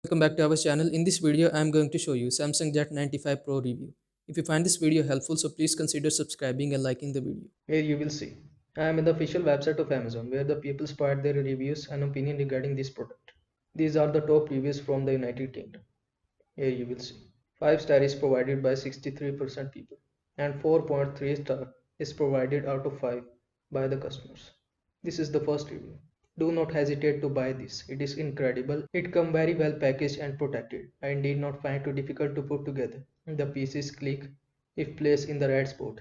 Welcome back to our channel. In this video, I am going to show you Samsung Jet 95 Pro review. If you find this video helpful, so please consider subscribing and liking the video. Here you will see. I am in the official website of Amazon where the people provide their reviews and opinion regarding this product. These are the top reviews from the United Kingdom. Here you will see. 5 star is provided by 63% people and 4.3 star is provided out of 5 by the customers. This is the first review. Do not hesitate to buy this. It is incredible. It come very well packaged and protected. I did not find it difficult to put together. The piece is sleek if placed in the right spot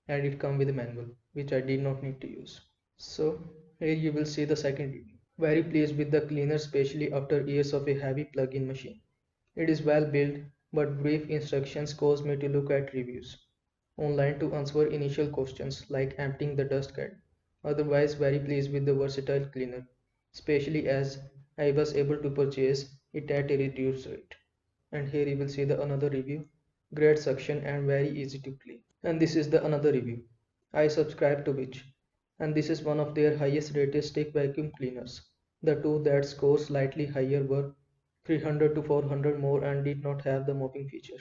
and it come with a manual which I did not need to use. So here you will see the second review. Very pleased with the cleaner especially after years of a heavy plug-in machine. It is well built but brief instructions caused me to look at reviews online to answer initial questions like emptying the dust can. Otherwise very pleased with the versatile cleaner, especially as I was able to purchase it at a reduced rate. And here you will see the another review. Great suction and very easy to clean. And this is the another review. I subscribe to which. And this is one of their highest rated stick vacuum cleaners. The two that score slightly higher were 300 to 400 more and did not have the mopping feature.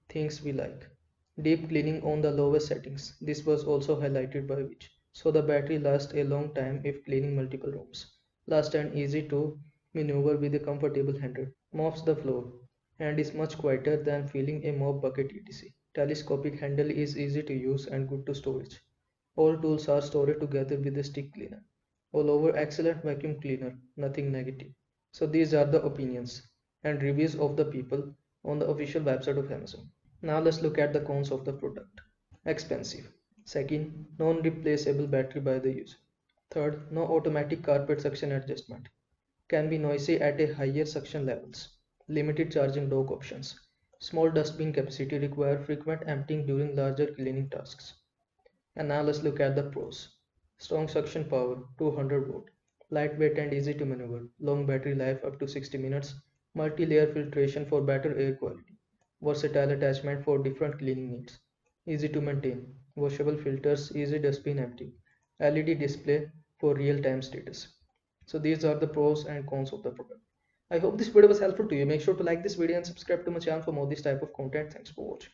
Things we like. Deep cleaning on the lowest settings. This was also highlighted by which. So the battery lasts a long time if cleaning multiple rooms. Last and easy to maneuver with a comfortable handle. Mops the floor and is much quieter than filling a mop bucket etc. Telescopic handle is easy to use and good to storage. All tools are stored together with a stick cleaner. All over excellent vacuum cleaner, nothing negative. So these are the opinions and reviews of the people on the official website of Amazon. Now let's look at the cons of the product. Expensive. Second, non-replaceable battery by the user. Third, no automatic carpet suction adjustment. Can be noisy at a higher suction levels. Limited charging dock options. Small dustbin capacity require frequent emptying during larger cleaning tasks. And now let's look at the pros. Strong suction power 200 watt. Lightweight and easy to maneuver. Long battery life up to 60 minutes. Multi-layer filtration for better air quality. Versatile attachment for different cleaning needs. Easy to maintain. Washable filters, easy dustbin empty. LED display for real-time status. So these are the pros and cons of the product. I hope this video was helpful to you. Make sure to like this video and subscribe to my channel for more this type of content. Thanks for watching.